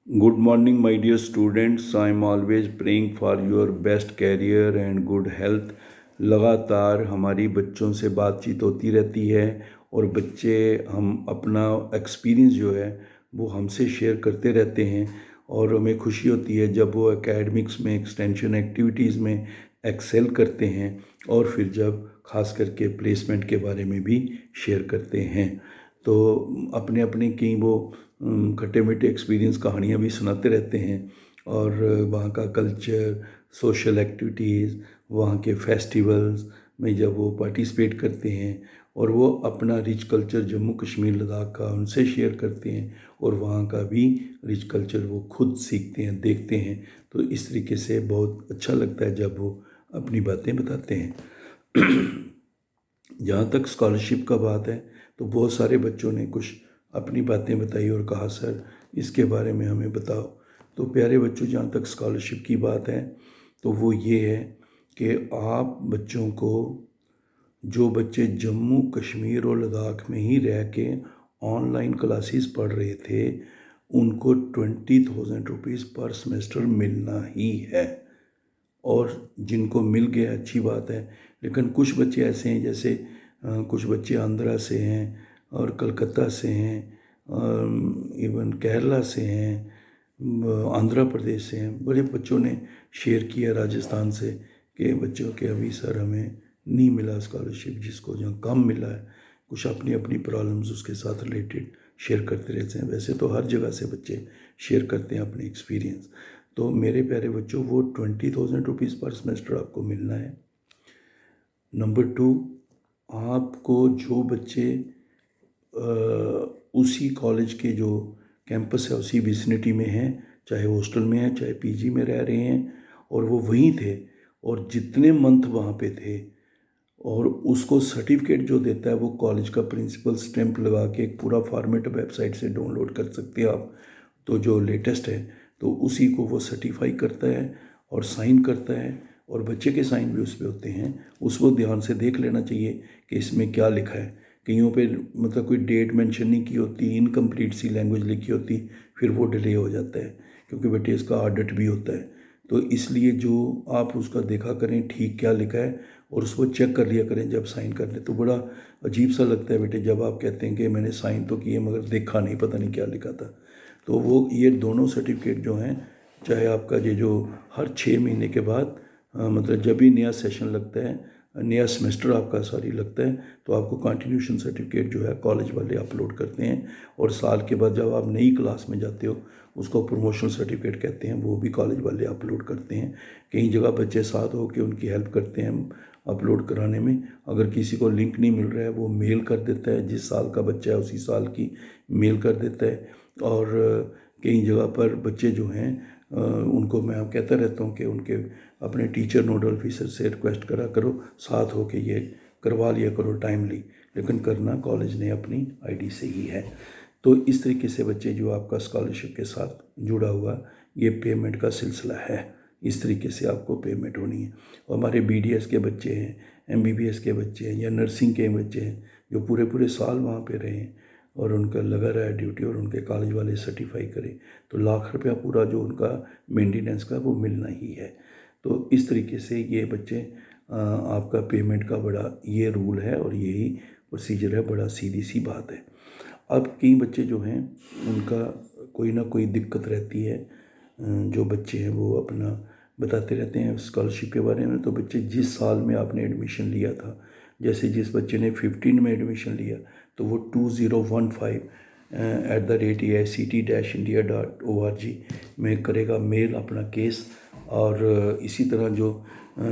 Good morning, my dear students. I am always praying for your best career and good health. लगातार हमारी बच्चों से बातचीत होती रहती है और बच्चे हम अपना एक्सपीरियंस जो है वो हमसे शेयर करते रहते हैं और हमें खुशी होती है जब वो एकेडमिक्स में एक्सटेंशन एक्टिविटीज़ में एक्सेल करते हैं और फिर जब खास करके प्लेसमेंट के बारे में भी शेयर करते हैं। तो अपने अपने कई वो खट्टे मीठे एक्सपीरियंस कहानियाँ भी सुनाते रहते हैं और वहाँ का कल्चर, सोशल एक्टिविटीज़, वहाँ के फेस्टिवल्स में जब वो पार्टिसिपेट करते हैं और वो अपना रिच कल्चर जम्मू कश्मीर लद्दाख का उनसे शेयर करते हैं और वहाँ का भी रिच कल्चर वो खुद सीखते हैं, देखते हैं। तो इस तरीके से बहुत अच्छा लगता है जब वो अपनी बातें बताते हैं। जहाँ तक स्कॉलरशिप का बात है तो बहुत सारे बच्चों ने कुछ अपनी बातें बताई और कहा सर इसके बारे में हमें बताओ। तो प्यारे बच्चों, जहाँ तक स्कॉलरशिप की बात है तो वो ये है कि आप बच्चों को, जो बच्चे जम्मू कश्मीर और लद्दाख में ही रह के ऑनलाइन क्लासेस पढ़ रहे थे, उनको 20,000 रुपीज़ पर सेमेस्टर मिलना ही है। और जिनको मिल गया अच्छी बात है, लेकिन कुछ बच्चे ऐसे हैं जैसे कुछ बच्चे आंध्रा से हैं और कलकत्ता से हैं, इवन केरला से हैं, आंध्र प्रदेश से हैं। बड़े बच्चों ने शेयर किया राजस्थान से कि बच्चों के अभी सर हमें नहीं मिला स्कॉलरशिप, जिसको जहाँ कम मिला है कुछ अपनी अपनी प्रॉब्लम्स उसके साथ रिलेटेड शेयर करते रहते हैं। वैसे तो हर जगह से बच्चे शेयर करते हैं अपने एक्सपीरियंस। तो मेरे प्यारे बच्चों, वो 20,000 रुपीज़ पर सेमेस्टर आपको मिलना है। नंबर 2, आपको जो बच्चे उसी कॉलेज के जो कैंपस है उसी विसिनिटी में हैं, चाहे हॉस्टल में हैं चाहे पीजी में रह रहे हैं, और वो वहीं थे और जितने मंथ वहाँ पे थे, और उसको सर्टिफिकेट जो देता है वो कॉलेज का प्रिंसिपल स्टैंप लगा के एक पूरा फॉर्मेट वेबसाइट से डाउनलोड कर सकते हैं आप। तो जो लेटेस्ट है तो उसी को वो सर्टिफाई करता है और साइन करता है, और बच्चे के साइन भी उस पर होते हैं। उसको ध्यान से देख लेना चाहिए कि इसमें क्या लिखा है। कईयों पे मतलब कोई डेट मेंशन नहीं की होती, इनकम्प्लीट सी लैंग्वेज लिखी होती, फिर वो डिले हो जाता है क्योंकि बेटे इसका ऑडिट भी होता है। तो इसलिए जो आप उसका देखा करें ठीक क्या लिखा है और उसको चेक कर लिया करें जब साइन कर ले। तो बड़ा अजीब सा लगता है बेटे जब आप कहते हैं कि मैंने साइन तो किए मगर देखा नहीं, पता नहीं क्या लिखा था। तो वो ये दोनों सर्टिफिकेट जो हैं, चाहे आपका ये जो हर 6 महीने के बाद मतलब जब भी नया सेशन लगता है, नया सेमेस्टर आपका सॉरी लगता है, तो आपको कंटिन्यूशन सर्टिफिकेट जो है कॉलेज वाले अपलोड करते हैं। और साल के बाद जब आप नई क्लास में जाते हो उसको प्रमोशनल सर्टिफिकेट कहते हैं, वो भी कॉलेज वाले अपलोड करते हैं। कई जगह बच्चे साथ हो के उनकी हेल्प करते हैं अपलोड कराने में। अगर किसी को लिंक नहीं मिल रहा है वो मेल कर देता है, जिस साल का बच्चा है उसी साल की मेल कर देता है। और कई जगह पर बच्चे जो हैं उनको मैं कहता रहता हूँ कि उनके अपने टीचर नोडल ऑफिसर से रिक्वेस्ट करा करो, साथ हो के ये करवा लिया करो टाइमली, लेकिन करना कॉलेज ने अपनी आईडी से ही है। तो इस तरीके से बच्चे जो आपका स्कॉलरशिप के साथ जुड़ा हुआ ये पेमेंट का सिलसिला है, इस तरीके से आपको पेमेंट होनी है। और हमारे बीडीएस के बच्चे हैं, एमबीबीएस के बच्चे हैं या नर्सिंग के बच्चे हैं जो पूरे पूरे साल वहाँ पे रहे हैं और उनका लगा रहा है ड्यूटी और उनके कॉलेज वाले सर्टिफाई करें, तो लाख रुपया पूरा जो उनका मेंटेनेंस का वो मिलना ही है। तो इस तरीके से ये बच्चे आपका पेमेंट का बड़ा ये रूल है और यही प्रोसीजर है, बड़ा सीधी सी बात है। अब कई बच्चे जो हैं उनका कोई ना कोई दिक्कत रहती है, जो बच्चे हैं वो अपना बताते रहते हैं स्कॉलरशिप के बारे में। तो बच्चे जिस साल में आपने एडमिशन लिया था, जैसे जिस बच्चे ने 15 में एडमिशन लिया तो वो 2015@AICT-India.org में करेगा मेल अपना केस। और इसी तरह जो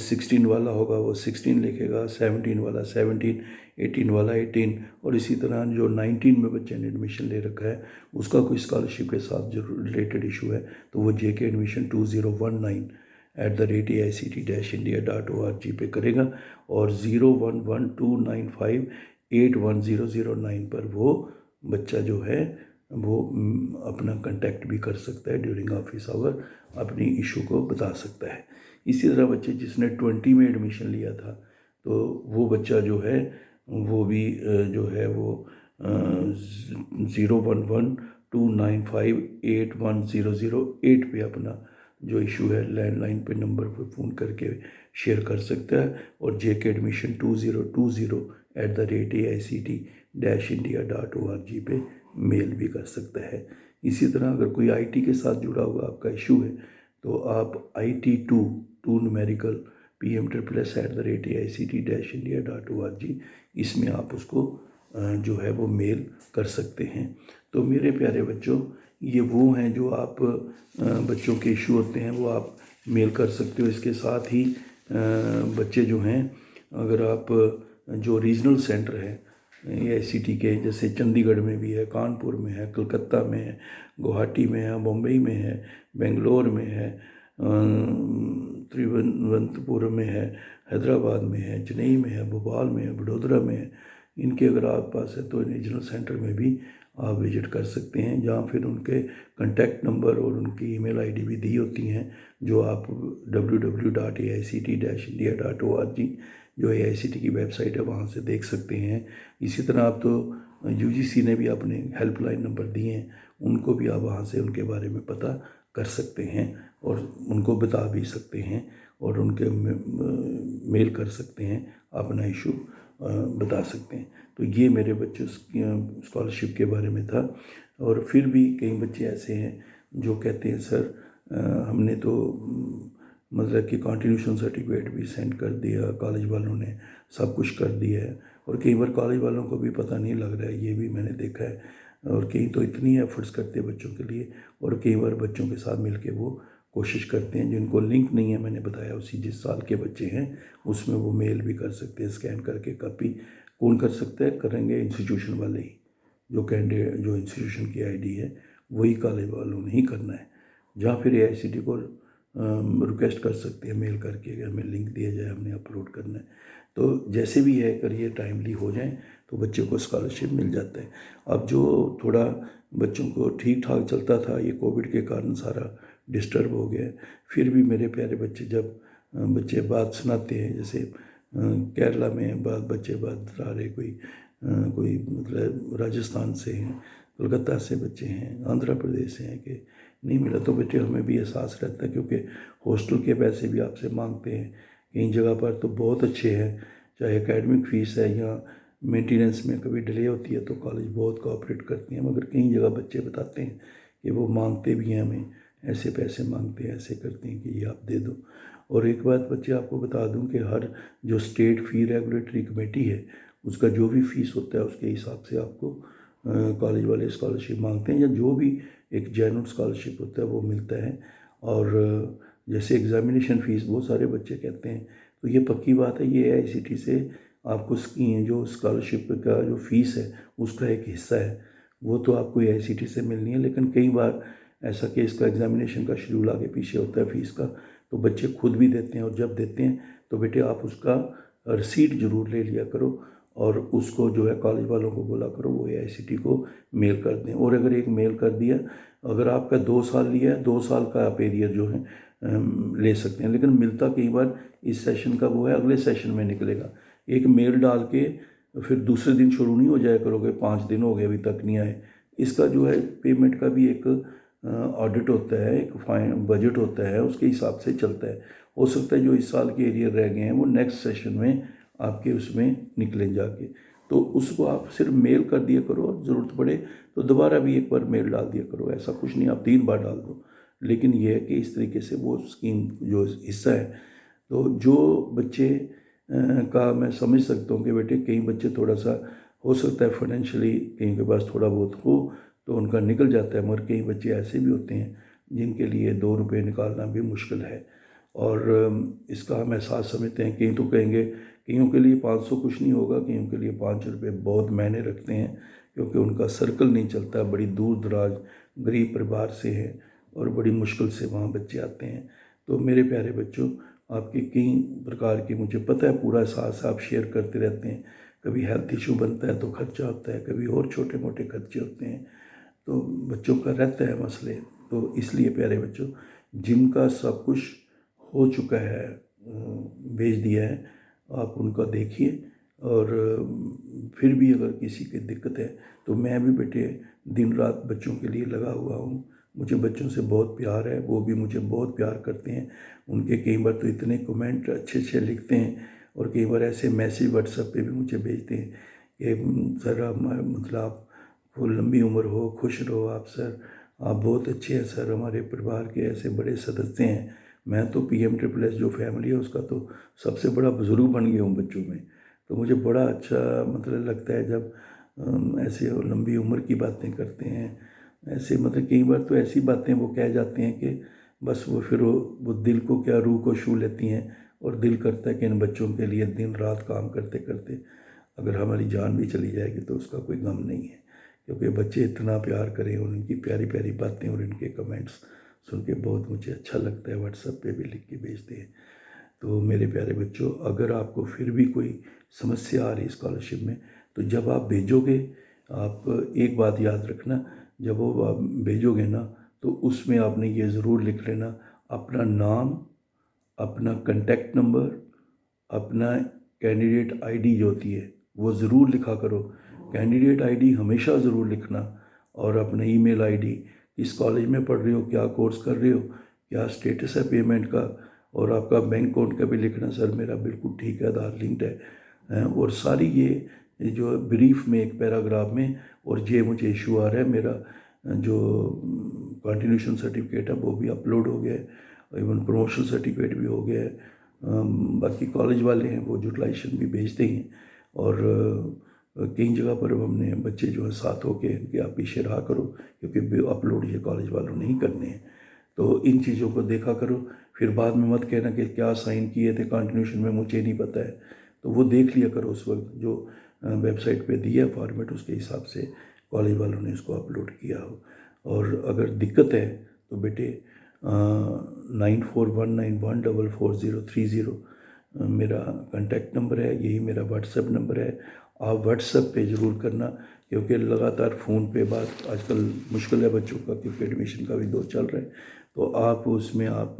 16 वाला होगा वो 16 लिखेगा, 17 वाला 17, 18 वाला 18, और इसी तरह जो 19 में बच्चे ने एडमिशन ले रखा है उसका कोई स्कॉलरशिप के साथ जो रिलेटेड इशू है तो वो JK एडमिशन 2019@AICT-India.org पे करेगा और 011295810009 पर वो बच्चा जो है वो अपना कांटेक्ट भी कर सकता है, ड्यूरिंग ऑफिस आवर अपनी इशू को बता सकता है। इसी तरह बच्चे जिसने 20 में एडमिशन लिया था तो वो बच्चा जो है वो भी जो है वो 0112 295810008 पे अपना जो इशू है लैंडलाइन पे नंबर पर फ़ोन करके शेयर कर सकता है, और jkadmission2020@AICT-india.org पे मेल भी कर सकता है। इसी तरह अगर कोई आईटी के साथ जुड़ा हुआ आपका इशू है तो आप IT2 न्यूमेरिकल PM@AICT-india.org इसमें आप उसको जो है वो मेल कर सकते हैं। तो मेरे प्यारे बच्चों, ये वो हैं जो आप बच्चों के इशू होते हैं वो आप मेल कर सकते हो। इसके साथ ही बच्चे जो हैं, अगर आप जो रीजनल सेंटर है AICT के, जैसे चंडीगढ़ में भी है, कानपुर में है, कलकत्ता में है, गुवाहाटी में है, मुंबई में है, बेंगलोर में है, तिरुवनंतपुरम में है, हैदराबाद में है, चेन्नई में है, भोपाल में है, वडोदरा में है, इनके अगर आप पास है तो रीजनल सेंटर में भी आप विजिट कर सकते हैं, जहाँ फिर उनके कॉन्टैक्ट नंबर और उनकी ईमेल आईडी भी दी होती हैं, जो आप www.aict-india.org जो AICT की वेबसाइट है वहाँ से देख सकते हैं। इसी तरह आप तो UGC ने भी अपने हेल्पलाइन नंबर दिए हैं, उनको भी आप वहाँ से उनके बारे में पता कर सकते हैं और उनको बता भी सकते हैं और उनके मेल कर सकते हैं, अपना इशू बता सकते हैं। तो ये मेरे बच्चों स्कॉलरशिप के बारे में था। और फिर भी कई बच्चे ऐसे हैं जो कहते हैं सर हमने तो मतलब कि कॉन्ट्रीब्यूशन सर्टिफिकेट भी सेंड कर दिया, कॉलेज वालों ने सब कुछ कर दिया है, और कई बार कॉलेज वालों को भी पता नहीं लग रहा है, ये भी मैंने देखा है। और कई तो इतनी एफर्ट्स करते हैं बच्चों के लिए, और कई बार बच्चों के साथ मिलके वो कोशिश करते हैं। जिनको लिंक नहीं है, मैंने बताया उसी जिस साल के बच्चे हैं उसमें वो मेल भी कर सकते हैं, स्कैन करके कॉपी कौन कर सकता है, करेंगे इंस्टीट्यूशन वाले ही, जो कैंडिडेट जो इंस्टीट्यूशन की आईडी है वही कॉलेज वालों ने ही करना है। जहाँ फिर AICT को रिक्वेस्ट कर सकते हैं मेल करके कि हमें लिंक दिया जाए, हमने अपलोड करना है। तो जैसे भी है, अगर ये टाइमली हो जाए तो बच्चों को स्कॉलरशिप मिल जाता है। अब जो थोड़ा बच्चों को ठीक ठाक चलता था, ये कोविड के कारण सारा डिस्टर्ब हो गया है। फिर भी मेरे प्यारे बच्चे, जब बच्चे बात सुनाते हैं, जैसे केरला में बच्चे बात बता रहे, कोई मतलब राजस्थान से हैं, कोलकाता से बच्चे हैं, आंध्र प्रदेश से हैं कि नहीं मिला, तो बेटे हमें भी एहसास रहता है, क्योंकि हॉस्टल के पैसे भी आपसे मांगते हैं। कई जगह पर तो बहुत अच्छे हैं, चाहे एकेडमिक फ़ीस है या मेंटेनेंस में कभी डिले होती है तो कॉलेज बहुत कोऑपरेट करती हैं, मगर कई जगह बच्चे बताते हैं कि वो मांगते भी हैं, हमें ऐसे पैसे मांगते हैं, ऐसे करते हैं कि ये आप दे दो। और एक बात बच्चे आपको बता दूं कि हर जो स्टेट फ़ी रेगुलेटरी कमेटी है, उसका जो भी फ़ीस होता है उसके हिसाब से आपको कॉलेज वाले स्कॉलरशिप मांगते हैं, या जो भी एक जेन्युइन स्कॉलरशिप होता है वो मिलता है। और जैसे एग्ज़ामिनेशन फ़ीस बहुत सारे बच्चे कहते हैं, तो ये पक्की बात है, ये AICT से आपको जो स्कॉलरशिप का जो फ़ीस है उसका एक हिस्सा है, वो तो आपको AICT से मिलनी है। लेकिन कई बार ऐसा कि इसका एग्ज़ामिनेशन का शेड्यूल आगे पीछे होता है फ़ीस का, तो बच्चे खुद भी देते हैं, और जब देते हैं तो बेटे आप उसका रिसीट ज़रूर ले लिया करो, और उसको जो है कॉलेज वालों को बोला करो वो AICT को मेल कर दें। और अगर एक मेल कर दिया, अगर आपका 2 साल लिया है, 2 साल का आप एरियर जो है ले सकते हैं, लेकिन मिलता कई बार इस सेशन का वो है, अगले सेशन में निकलेगा। एक मेल डाल के फिर दूसरे दिन शुरू नहीं हो जाया करोगे, 5 दिन हो गए अभी तक नहीं आए। इसका जो है पेमेंट का भी एक ऑडिट होता है, एक फाइन बजट होता है, उसके हिसाब से चलता है। हो सकता है जो इस साल के एरियर रह गए हैं वो नेक्स्ट सेशन में आपके उसमें निकलें जाके, तो उसको आप सिर्फ मेल कर दिया करो, और ज़रूरत पड़े तो दोबारा भी एक बार मेल डाल दिया करो। ऐसा कुछ नहीं आप 3 बार डाल दो, लेकिन यह है कि इस तरीके से वो स्कीम जो हिस्सा है। तो जो बच्चे का मैं समझ सकता हूँ कि बेटे कई बच्चे थोड़ा सा हो सकता है फाइनेंशियली कहीं के पास थोड़ा बहुत हो तो उनका निकल जाता है, मगर कई बच्चे ऐसे भी होते हैं जिनके लिए 2 रुपये निकालना भी मुश्किल है। और इसका हम एहसास समझते हैं। कई तो कहेंगे कईयों के लिए 500 कुछ नहीं होगा, कईयों के लिए 5 रुपये बहुत मायने रखते हैं, क्योंकि उनका सर्कल नहीं चलता, बड़ी दूर दराज गरीब परिवार से है और बड़ी मुश्किल से वहाँ बच्चे आते हैं। तो मेरे प्यारे बच्चों, आपके कई प्रकार की मुझे पता है पूरा एहसास आप शेयर करते रहते हैं। कभी हेल्थ इशू बनता है तो खर्चा होता है, कभी और छोटे मोटे खर्चे होते हैं, तो बच्चों का रहता है मसले। तो इसलिए प्यारे बच्चों, जिनका सब कुछ हो चुका है भेज दिया है, आप उनका देखिए। और फिर भी अगर किसी की दिक्कत है तो मैं भी बेटे दिन रात बच्चों के लिए लगा हुआ हूँ। मुझे बच्चों से बहुत प्यार है, वो भी मुझे बहुत प्यार करते हैं। उनके कई बार तो इतने कमेंट अच्छे अच्छे लिखते हैं और कई बार ऐसे मैसेज व्हाट्सएप पे भी मुझे भेजते हैं कि सर आप मतलब आपको लंबी उम्र हो, खुश रहो आप सर, आप बहुत अच्छे हैं सर, हमारे परिवार के ऐसे बड़े सदस्य हैं। मैं तो PM SSS जो फैमिली है उसका तो सबसे बड़ा बुजुर्ग बन गया हूँ बच्चों में। तो मुझे बड़ा अच्छा मतलब लगता है जब ऐसे लंबी उम्र की बातें करते हैं। ऐसे मतलब कई बार तो ऐसी बातें वो कह जाते हैं कि बस वो फिर वो दिल को क्या रूह को छू लेती हैं और दिल करता है कि इन बच्चों के लिए दिन रात काम करते करते अगर हमारी जान भी चली जाएगी तो उसका कोई गम नहीं है, क्योंकि बच्चे इतना प्यार करें और उनकी प्यारी प्यारी बातें और इनके कमेंट्स सुन के बहुत मुझे अच्छा लगता है। व्हाट्सएप पे भी लिख के भेजते हैं। तो मेरे प्यारे बच्चों, अगर आपको फिर भी कोई समस्या आ रही स्कॉलरशिप में, तो जब आप भेजोगे, आप एक बात याद रखना, जब वो आप भेजोगे ना तो उसमें आपने ये ज़रूर लिख लेना अपना नाम, अपना कांटेक्ट नंबर, अपना कैंडिडेट आईडी जो होती है वो ज़रूर लिखा करो। कैंडिडेट आईडी हमेशा ज़रूर लिखना, और अपना ईमेल आईडी, किस कॉलेज में पढ़ रहे हो, क्या कोर्स कर रहे हो, क्या स्टेटस है पेमेंट का, और आपका बैंक अकाउंट का भी लिखना, सर मेरा बिल्कुल ठीक है, आधार लिंक्ड है। और सारी ये जो ब्रीफ में एक पैराग्राफ में, और ये मुझे इशू आ रहा है, मेरा जो कंटिन्यूशन सर्टिफिकेट है वो भी अपलोड हो गया है, इवन प्रमोशन सर्टिफिकेट भी हो गया है। बाकी कॉलेज वाले हैं वो यूटिलाइजेशन भी भेजते ही हैं, और कई जगह पर हमने बच्चे जो है साथ होके इनके आप पीछे रहा करो, क्योंकि अपलोड ये कॉलेज वालों नहीं करने हैं। तो इन चीज़ों को देखा करो, फिर बाद में मत कहना कि क्या साइन किए थे कंटिन्यूशन में, मुझे नहीं पता है। तो वो देख लिया करो उस वक्त जो वेबसाइट पे दिया फॉर्मेट, उसके हिसाब से कॉलेज वालों ने इसको अपलोड किया हो। और अगर दिक्कत है तो बेटे 9419144030 मेरा कांटेक्ट नंबर है, यही मेरा व्हाट्सएप नंबर है। आप व्हाट्सएप पे ज़रूर करना, क्योंकि लगातार फ़ोन पे बात आजकल मुश्किल है बच्चों का, क्योंकि एडमिशन का भी दौर चल रहा है। तो आप उसमें आप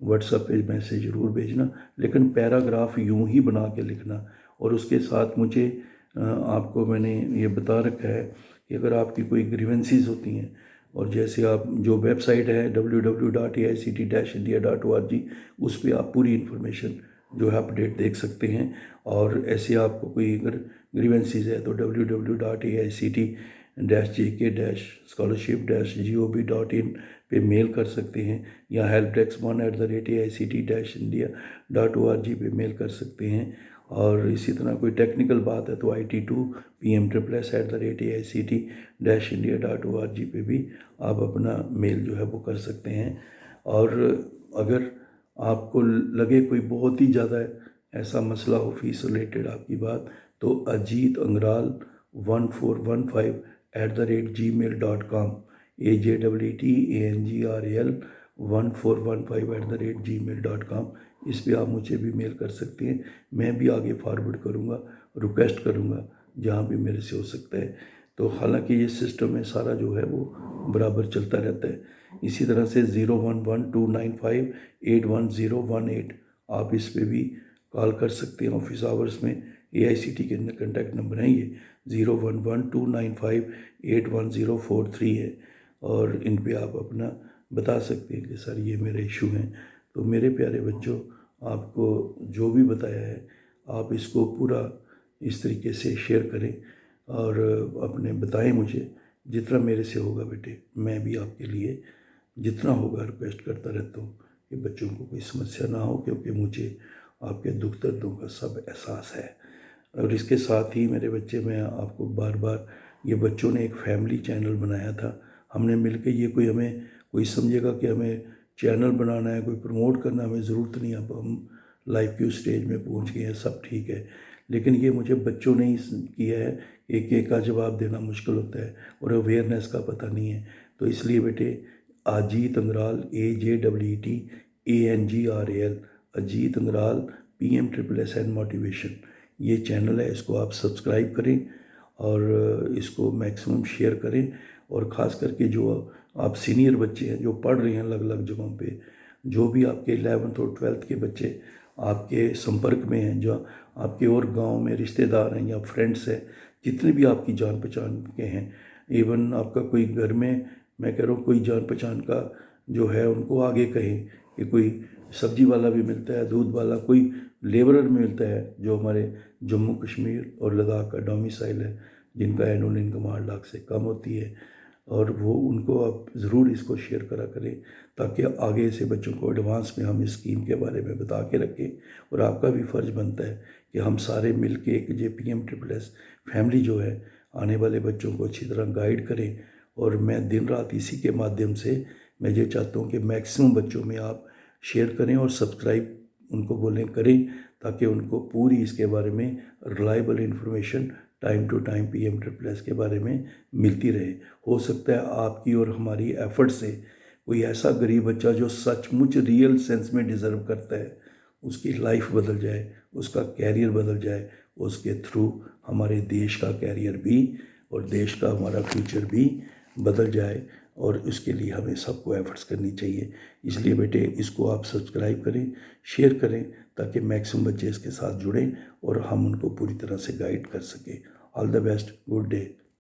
व्हाट्सएप पे मैसेज ज़रूर भेजना, लेकिन पैराग्राफ यूं ही बना के लिखना। और उसके साथ मुझे आपको मैंने ये बता रखा है कि अगर आपकी कोई ग्रीवेंसीज होती हैं, और जैसे आप जो वेबसाइट है www.aict-india.org, उस पर आप पूरी इन्फॉर्मेशन जो है अपडेट देख सकते हैं। और ऐसे आपको कोई अगर ग्रीवेंसीज है तो www.aict-jk-scholarship-gov.in पे मेल कर सकते हैं, या helpdesk1@aict-india.org पे मेल कर सकते हैं। और इसी तरह कोई टेक्निकल बात है तो IT2PM SSS@aict-india.org पे भी आप अपना मेल जो है वो कर सकते हैं। और अगर आपको लगे कोई बहुत ही ज़्यादा ऐसा मसला हो फीस रिलेटेड आपकी बात, तो Ajit Angral 1415@gmail.com, AJEETANGRAL 1415@gmail.com, इस पे आप मुझे भी मेल कर सकते हैं। मैं भी आगे फॉरवर्ड करूँगा, रिक्वेस्ट करूँगा जहाँ भी मेरे से हो सकता है। तो हालांकि ये सिस्टम है सारा जो है वो बराबर चलता रहता है। इसी तरह से 011295811018 आप इस पे भी कॉल कर सकते हैं ऑफिस आवर्स में। AICT के कॉन्टैक्ट नंबर हैं ये 011295811043 है, और इन पे आप अपना बता सकते हैं कि सर ये मेरे इशू हैं। तो मेरे प्यारे बच्चों, आपको जो भी बताया है आप इसको पूरा इस तरीके से शेयर करें, और अपने बताएं मुझे, जितना मेरे से होगा बेटे मैं भी आपके लिए जितना होगा रिक्वेस्ट करता रहता हूँ कि बच्चों को कोई समस्या ना हो, क्योंकि मुझे आपके दुख दर्दों का सब एहसास है। और इसके साथ ही मेरे बच्चे, मैं आपको बार बार, ये बच्चों ने एक फैमिली चैनल बनाया था, हमने मिलकर, ये कोई हमें कोई समझेगा कि हमें चैनल बनाना है, कोई प्रमोट करना, हमें ज़रूरत नहीं। अब हम लाइफ की स्टेज में पहुंच गए हैं, सब ठीक है, लेकिन ये मुझे बच्चों ने ही किया है। एक एक का जवाब देना मुश्किल होता है और अवेयरनेस का पता नहीं है। तो इसलिए बेटे Ajeet Angral AJEETANGRAL, Ajeet Angral PM SSS motivation, ये चैनल है, इसको आप सब्सक्राइब करें और इसको मैक्सिमम शेयर करें। और ख़ास करके जो आप सीनियर बच्चे हैं जो पढ़ रहे हैं अलग अलग जगहों पे, जो भी आपके 11th और 12th के बच्चे आपके संपर्क में हैं, जो आपके और गांव में रिश्तेदार हैं या फ्रेंड्स हैं, जितने भी आपकी जान पहचान के हैं, इवन आपका कोई घर में, मैं कह रहा हूँ, कोई जान पहचान का जो है उनको आगे कहें कि कोई सब्जी वाला भी मिलता है, दूध वाला, कोई लेबरर मिलता है जो हमारे जम्मू कश्मीर और लद्दाख का डोमिसाइल है, जिनका एनुअल इनकम 8 लाख से कम होती है, और वो उनको आप ज़रूर इसको शेयर करा करें ताकि आगे से बच्चों को एडवांस में हम इस स्कीम के बारे में बता के रखें। और आपका भी फ़र्ज़ बनता है कि हम सारे मिल के एक JPM-SSS फैमिली जो है आने वाले बच्चों को अच्छी तरह गाइड करें। और मैं दिन रात इसी के माध्यम से मैं ये चाहता हूँ कि मैक्सिमम बच्चों में आप शेयर करें और सब्सक्राइब उनको बोलें करें, ताकि उनको पूरी इसके बारे में reliable information time to time PM-SSS के बारे में मिलती रहे। हो सकता है आपकी और हमारी एफर्ट से कोई ऐसा गरीब बच्चा जो सचमुच रियल सेंस में डिज़र्व करता है, उसकी लाइफ बदल जाए, उसका कैरियर बदल जाए, उसके थ्रू हमारे देश का कैरियर भी और देश का हमारा फ्यूचर भी बदल जाए। और इसके लिए हमें सबको एफर्ट्स करनी चाहिए। इसलिए बेटे इसको आप सब्सक्राइब करें, शेयर करें, ताकि मैक्सिमम बच्चे इसके साथ जुड़ें और हम उनको पूरी तरह से गाइड कर सकें। All the best, good day.